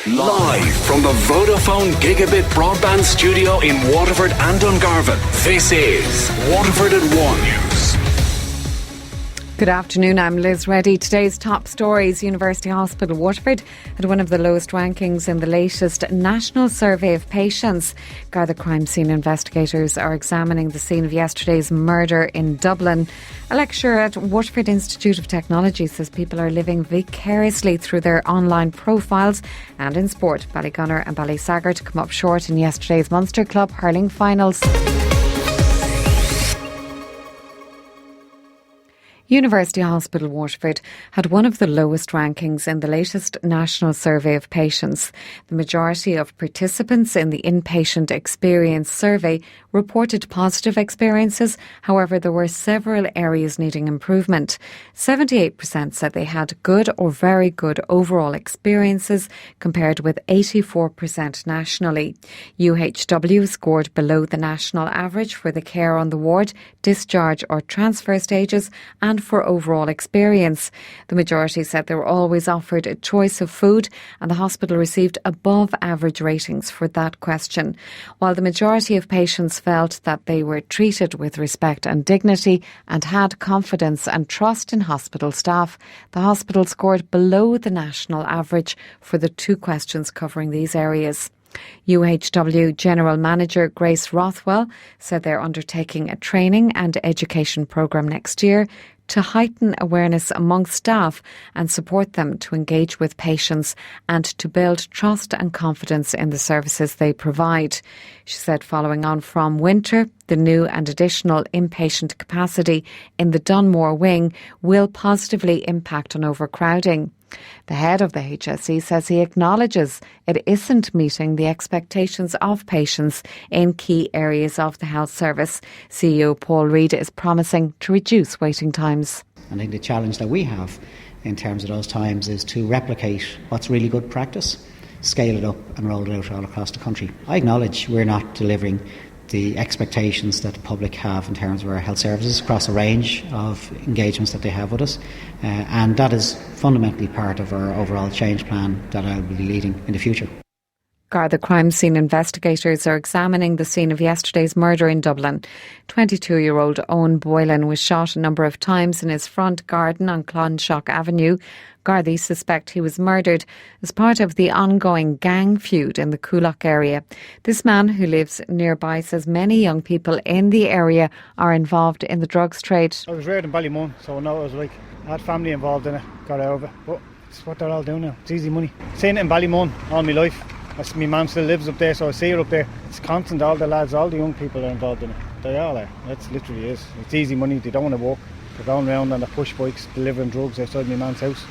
Live from the Vodafone Gigabit Broadband Studio in Waterford and Dungarvan, this is Waterford at 1 News. Good afternoon, I'm Liz Reddy. Today's top stories. University Hospital Waterford had one of the lowest rankings in the latest national survey of patients. Garda crime scene investigators are examining the scene of yesterday's murder in Dublin. A lecturer at Waterford Institute of Technology says people are living vicariously through their online profiles. And in sport, Ballygunner and Ballysaggart come up short in yesterday's Munster Club hurling finals. University Hospital Waterford had one of the lowest rankings in the latest national survey of patients. The majority of participants in the inpatient experience survey reported positive experiences. However, there were several areas needing improvement. 78% said they had good or very good overall experiences, compared with 84% nationally. UHW scored below the national average for the care on the ward, discharge or transfer stages, and for overall experience. The majority said they were always offered a choice of food, and the hospital received above average ratings for that question. While the majority of patients felt that they were treated with respect and dignity and had confidence and trust in hospital staff, the hospital scored below the national average for the two questions covering these areas. UHW General Manager Grace Rothwell said they're undertaking a training and education programme next year to heighten awareness among staff and support them to engage with patients and to build trust and confidence in the services they provide. She said following on from winter, the new and additional inpatient capacity in the Dunmore wing will positively impact on overcrowding. The head of the HSE says he acknowledges it isn't meeting the expectations of patients in key areas of the health service. CEO Paul Reid is promising to reduce waiting times. I think the challenge that we have in terms of those times is to replicate what's really good practice, scale it up and roll it out all across the country. I acknowledge we're not delivering the expectations that the public have in terms of our health services across a range of engagements that they have with us, and that is fundamentally part of our overall change plan that I'll be leading in the future. Garda crime scene investigators are examining the scene of yesterday's murder in Dublin. 22-year-old Owen Whelan was shot a number of times in his front garden on Clonshock Avenue. Gardaí suspect he was murdered as part of the ongoing gang feud in the Coolock area. This man, who lives nearby, says many young people in the area are involved in the drugs trade. I was reared in Ballymun, so I know it was like I had family involved in it, got out of it. But it's what they're all doing now. It's easy money. Seen it in Ballymun all my life. My mum still lives up there, so I see her up there. It's constant. All the lads, all the young people are involved in it. They all are. That's literally is. It's easy money. They don't want to work. They're going around on their push bikes delivering drugs outside my mum's house.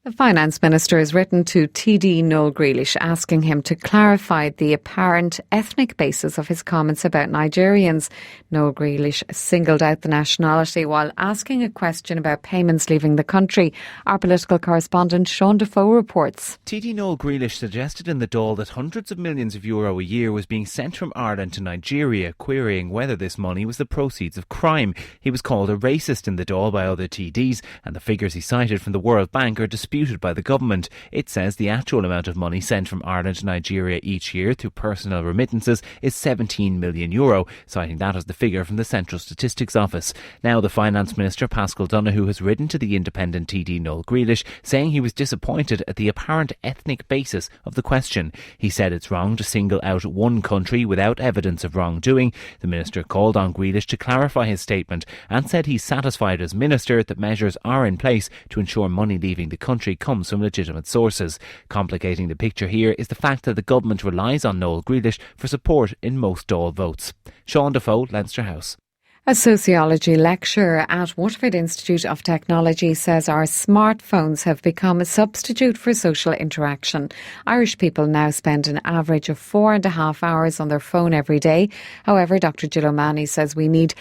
The Finance Minister has written to TD Noel Grealish asking him to clarify the apparent ethnic basis of his comments about Nigerians. Noel Grealish singled out the nationality while asking a question about payments leaving the country. Our political correspondent Sean Defoe reports. TD Noel Grealish suggested in the Dáil that hundreds of millions of euro a year was being sent from Ireland to Nigeria, querying whether this money was the proceeds of crime. He was called a racist in the Dáil by other TDs, and the figures he cited from the World Bank are disputed by the government. It says the actual amount of money sent from Ireland to Nigeria each year through personal remittances is €17 million, citing that as the figure from the Central Statistics Office. Now the Finance Minister, Paschal Donohoe, has written to the independent TD Noel Grealish, saying he was disappointed at the apparent ethnic basis of the question. He said it's wrong to single out one country without evidence of wrongdoing. The Minister called on Grealish to clarify his statement and said he's satisfied as Minister that measures are in place to ensure money leaving the country comes from legitimate sources. Complicating the picture here is the fact that the government relies on Noel Grealish for support in most Dáil votes. Sean Defoe, Leinster House. A sociology lecturer at Waterford Institute of Technology says our smartphones have become a substitute for social interaction. Irish people now spend an average of 4.5 hours on their phone every day. However, Dr. Jill O'Mahony says we need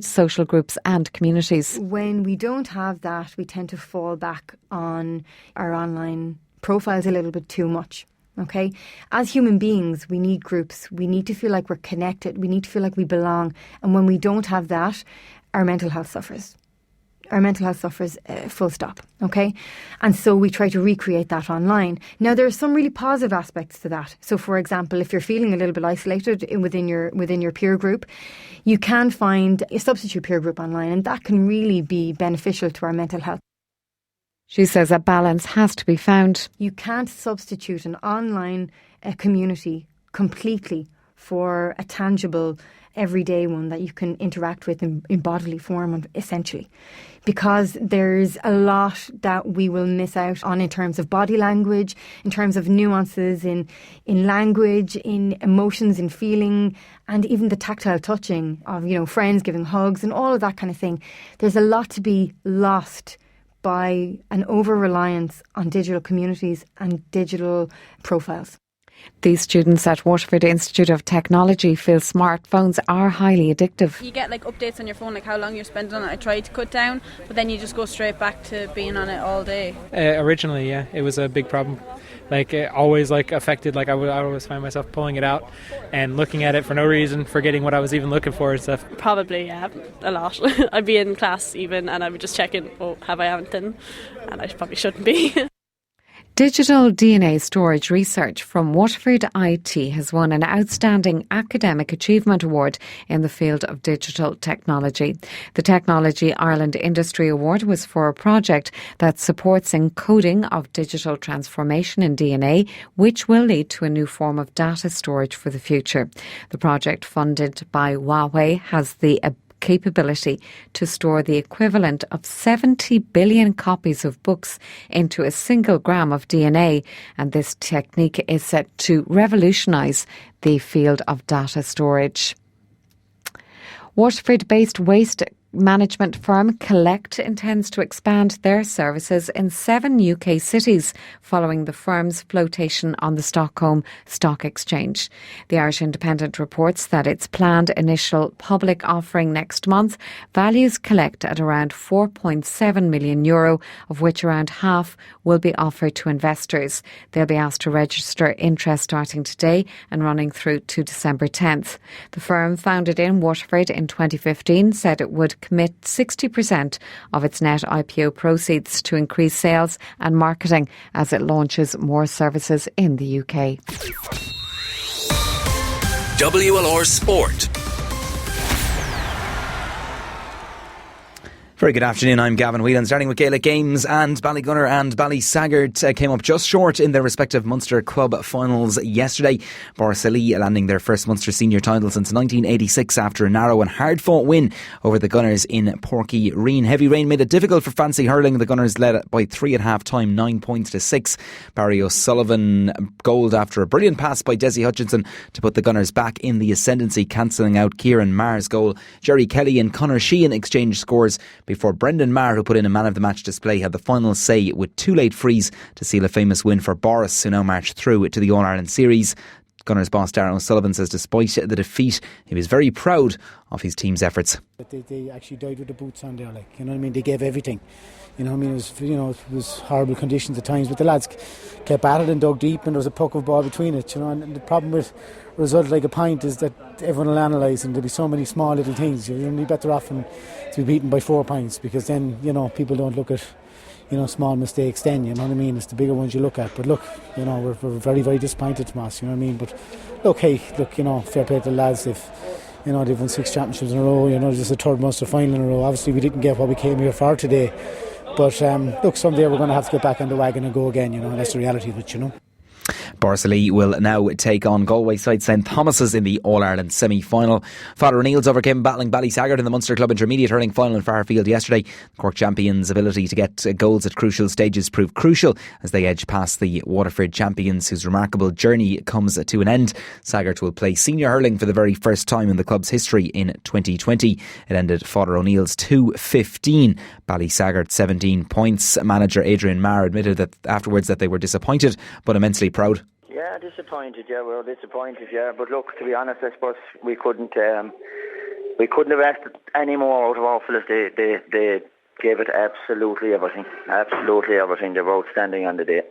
social groups and communities. When we don't have that, we tend to fall back on our online profiles a little bit too much. Okay, as human beings, we need groups. We need to feel like we're connected. We need to feel like we belong. And when we don't have that, our mental health suffers. our mental health suffers, full stop, okay? And so we try to recreate that online. Now, there are some really positive aspects to that. So, for example, if you're feeling a little bit isolated within your peer group, you can find a substitute peer group online, and that can really be beneficial to our mental health. She says a balance has to be found. You can't substitute an online community completely for a tangible, everyday one that you can interact with in bodily form, essentially. Because there's a lot that we will miss out on in terms of body language, in terms of nuances in language, in emotions, in feeling, and even the tactile touching of, friends giving hugs and all of that kind of thing. There's a lot to be lost by an over-reliance on digital communities and digital profiles. These students at Waterford Institute of Technology feel smartphones are highly addictive. You get updates on your phone, how long you're spending on it. I tried to cut down, but then you just go straight back to being on it all day. Originally, yeah, it was a big problem. It always affected. I would always find myself pulling it out and looking at it for no reason, forgetting what I was even looking for and stuff. Probably, yeah, a lot. I'd be in class even, and I would just check in. Oh, have I anything? And I probably shouldn't be. Digital DNA storage research from Waterford IT has won an Outstanding Academic Achievement Award in the field of digital technology. The Technology Ireland Industry Award was for a project that supports encoding of digital transformation in DNA, which will lead to a new form of data storage for the future. The project, funded by Huawei, has the capability to store the equivalent of 70 billion copies of books into a single gram of DNA, and this technique is set to revolutionise the field of data storage. Waterford-based waste management firm Collect intends to expand their services in 7 UK cities following the firm's flotation on the Stockholm Stock Exchange. The Irish Independent reports that its planned initial public offering next month values Collect at around €4.7 million, of which around half will be offered to investors. They'll be asked to register interest starting today and running through to December 10th. The firm, founded in Waterford in 2015, said it would commit 60% of its net IPO proceeds to increase sales and marketing as it launches more services in the UK. WLR Sport. Very good afternoon, I'm Gavin, Whelan. Starting with Gaelic Games, and Ballygunner and Ballysaggart came up just short in their respective Munster club finals yesterday. Borrisalee landing their first Munster senior title since 1986 after a narrow and hard-fought win over the Gunners in Porky Reen. Heavy rain made it difficult for fancy hurling. The Gunners led by 3 at half-time, 9 points to 6. Barry O'Sullivan goaled after a brilliant pass by Desi Hutchinson to put the Gunners back in the ascendancy, cancelling out Kieran Marr's goal. Jerry Kelly and Conor Sheehan exchanged scores before Brendan Marr, who put in a man-of-the-match display, had the final say with 2 late frees to seal a famous win for Boris, who now marched through to the All-Ireland Series. Gunners boss Darren O'Sullivan says despite the defeat, he was very proud of his team's efforts. They actually died with the boots on there, They gave everything. It was horrible conditions at times, but the lads kept at it and dug deep, and there was a puck of ball between it, And the problem with a result like a pint is that everyone will analyse, and there'll be so many small little things. You're only better off to be beaten by 4 pints, because then people don't look at small mistakes. Then it's the bigger ones you look at. But look, we're very, very disappointed from us. But look, fair play to the lads. They've won 6 championships in a row. This is the 3rd Munster final in a row. Obviously, we didn't get what we came here for today. But look, someday we're going to have to get back on the wagon and go again. That's the reality of it. Borrisalee will now take on Galway side St Thomas's in the All-Ireland semi-final. Father O'Neill's overcame battling Ballysaggart in the Munster Club Intermediate hurling final in Fairfield yesterday. Cork champions' ability to get goals at crucial stages proved crucial as they edge past the Waterford champions, whose remarkable journey comes to an end. Saggart will play senior hurling for the very first time in the club's history in 2020. It ended Father O'Neill's 2-15, Ballysaggart 17 points. Manager Adrian Marr admitted that afterwards that they were disappointed but immensely proud. Yeah, disappointed. Yeah, we were disappointed. Yeah, but look, to be honest, I suppose we couldn't have asked any more out of our fellas. They gave it absolutely everything. They were outstanding on the day.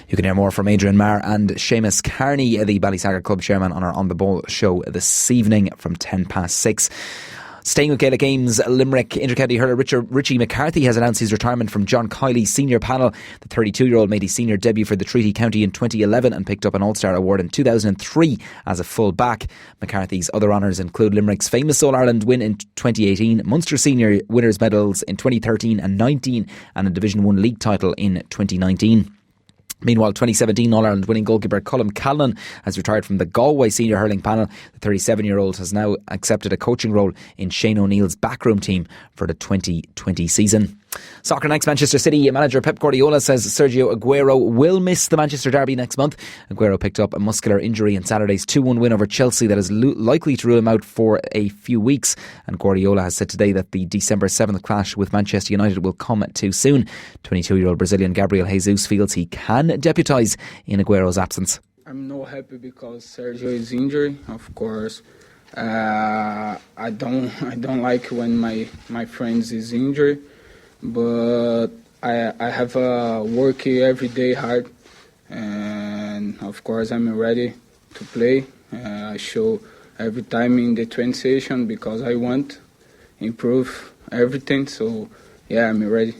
You can hear more from Adrian Marr and Seamus Carney, the Ballysaggart Club chairman, on our On The Ball show this evening from 6:10. Staying with Gaelic Games, Limerick intercounty hurler Richie McCarthy has announced his retirement from John Kiley's senior panel. The 32-year-old made his senior debut for the Treaty County in 2011 and picked up an All-Star award in 2003 as a full back. McCarthy's other honours include Limerick's famous All-Ireland win in 2018, Munster Senior Winners' Medals in 2013 and 19, and a Division 1 league title in 2019. Meanwhile, 2017 All-Ireland winning goalkeeper Colm Callan has retired from the Galway senior hurling panel. The 37-year-old has now accepted a coaching role in Shane O'Neill's backroom team for the 2020 season. Soccer next, Manchester City manager Pep Guardiola says Sergio Aguero will miss the Manchester derby next month. Aguero picked up a muscular injury in Saturday's 2-1 win over Chelsea that is likely to rule him out for a few weeks. And Guardiola has said today that the December 7th clash with Manchester United will come too soon. 22-year-old Brazilian Gabriel Jesus feels he can deputise in Aguero's absence. I'm not happy because Sergio is injured, of course. I don't like when my friends is injured. But I have work every day hard, and of course I'm ready to play. I show every time in the training session because I want improve everything. So yeah, I'm ready.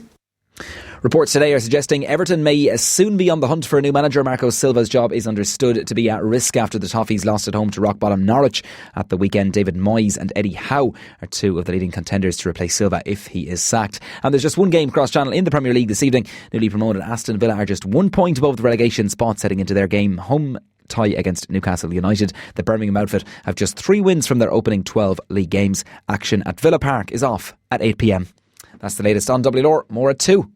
Reports today are suggesting Everton may soon be on the hunt for a new manager. Marco Silva's job is understood to be at risk after the Toffees lost at home to rock bottom Norwich at the weekend. David Moyes and Eddie Howe are two of the leading contenders to replace Silva if he is sacked. And there's just one game cross channel in the Premier League this evening. Newly promoted Aston Villa are just 1 point above the relegation spot heading into their game home tie against Newcastle United. The Birmingham outfit have just 3 wins from their opening 12 league games. Action at Villa Park is off at 8 p.m. That's the latest on WLR. More at 2.